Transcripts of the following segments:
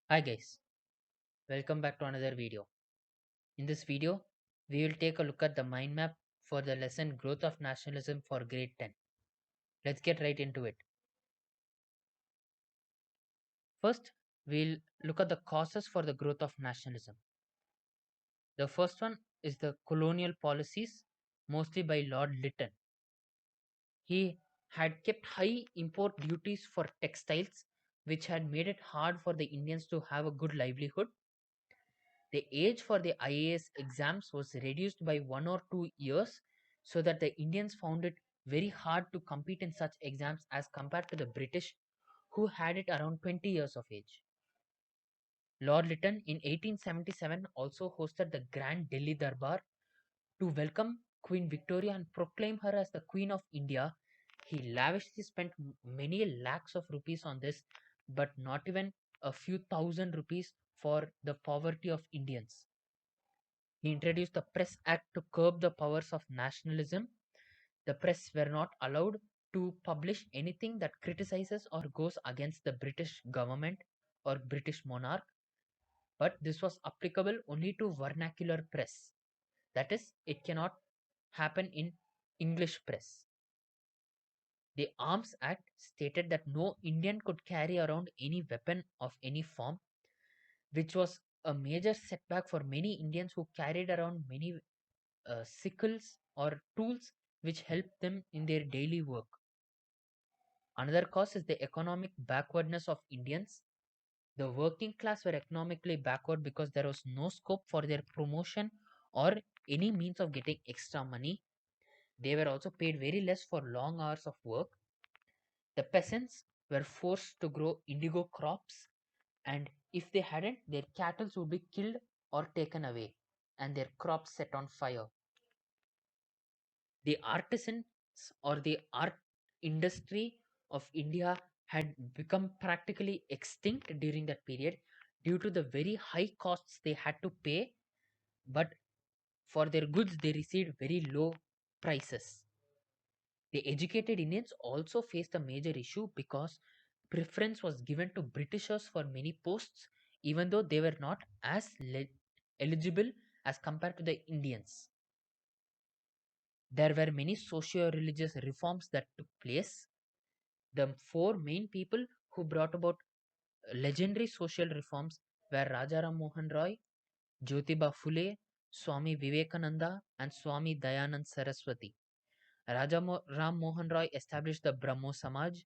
Hi guys, welcome back to another video. In this video, we will take a look at the mind map for the lesson Growth of Nationalism for grade 10. Let's get right into it. First, we'll look at the causes for the growth of nationalism. The first one is the colonial policies, mostly by Lord Lytton. He had kept high import duties for textiles, which had made it hard for the Indians to have a good livelihood. The age for the IAS exams was reduced by 1 or 2 years so that the Indians found it very hard to compete in such exams as compared to the British, who had it around 20 years of age. Lord Lytton in 1877 also hosted the Grand Delhi Darbar to welcome Queen Victoria and proclaim her as the Queen of India. He lavishly spent many lakhs of rupees on this, but not even a few thousand rupees for the poverty of Indians. He introduced the Press Act to curb the powers of nationalism. The press were not allowed to publish anything that criticizes or goes against the British government or British monarch, but this was applicable only to vernacular press. That is, it cannot happen in English press. The Arms Act stated that no Indian could carry around any weapon of any form, which was a major setback for many Indians who carried around many sickles or tools which help them in their daily work. Another cause is the economic backwardness of Indians. The working class were economically backward because there was no scope for their promotion or any means of getting extra money. They were also paid very less for long hours of work. The peasants were forced to grow indigo crops, and if they hadn't, their cattle would be killed or taken away, and their crops set on fire. The artisans or the art industry of India had become practically extinct during that period due to the very high costs they had to pay, but for their goods they received very low prices. The educated Indians also faced a major issue because preference was given to Britishers for many posts, even though they were not as eligible as compared to the Indians. There were many socio-religious reforms that took place. The four main people who brought about legendary social reforms were Rajaram Mohan Roy, Jyotiba Phule, Swami Vivekananda, and Swami Dayanand Saraswati. Ram Mohan Roy established the Brahmo Samaj.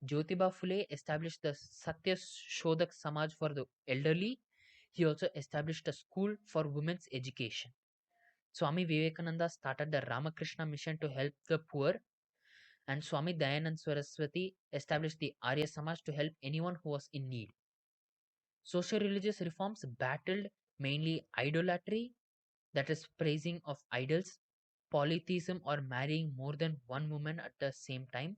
Jyotiba Phule established the Satya Shodhak Samaj for the elderly. He also established a school for women's education. Swami Vivekananda started the Ramakrishna Mission to help the poor, and Swami Dayanand Saraswati established the Arya Samaj to help anyone who was in need. Social religious reforms battled mainly idolatry, that is, praising of idols, polytheism or marrying more than one woman at the same time,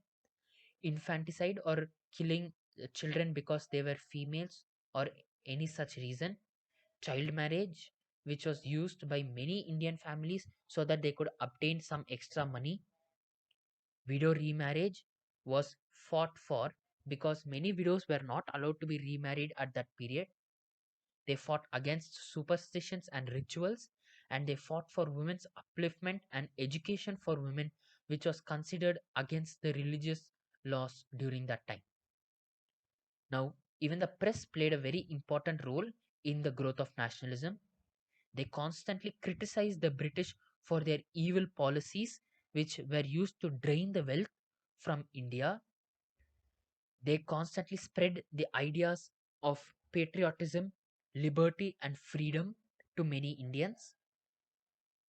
infanticide or killing children because they were females or any such reason, child marriage, which was used by many Indian families so that they could obtain some extra money. Widow remarriage was fought for because many widows were not allowed to be remarried at that period. They fought against superstitions and rituals, and they fought for women's upliftment and education for women, which was considered against the religious laws during that time. Now, even the press played a very important role in the growth of nationalism. They constantly criticized the British for their evil policies, which were used to drain the wealth from India. They constantly spread the ideas of patriotism, liberty, and freedom to many Indians.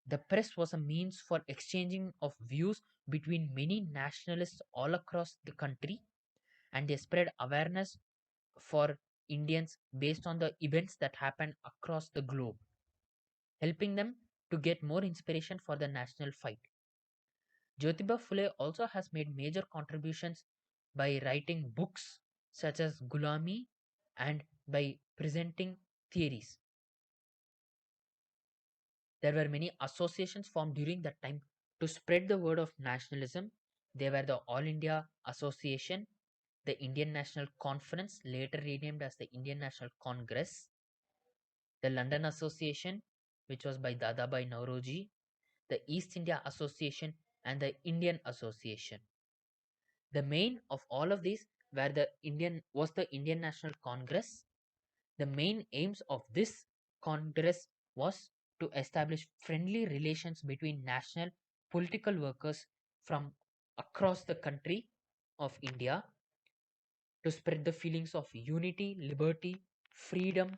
The press was a means for exchanging of views between many nationalists all across the country, and they spread awareness for Indians based on the events that happened across the globe, helping them to get more inspiration for the national fight. Jyotiba Phule also has made major contributions by writing books such as Gulami and by presenting theories. There were many associations formed during that time to spread the word of nationalism. They were the All India Association, the Indian National Conference, later renamed as the Indian National Congress, the London Association, which was by Dadabhai Nauroji, the East India Association, and the Indian Association. The main of all of these was the Indian National Congress. The main aims of this Congress was to establish friendly relations between national political workers from across the country of India, to spread the feelings of unity, liberty, freedom,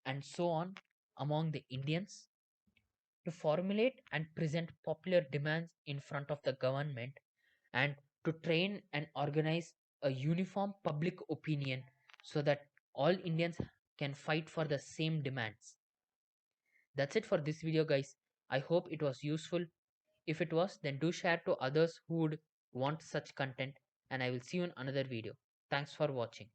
and so on among the Indians, to formulate and present popular demands in front of the government, and to train and organize a uniform public opinion so that all Indians can fight for the same demands. That's it for this video, guys. I hope it was useful. If it was, then do share to others who would want such content, and I will see you in another video. Thanks for watching.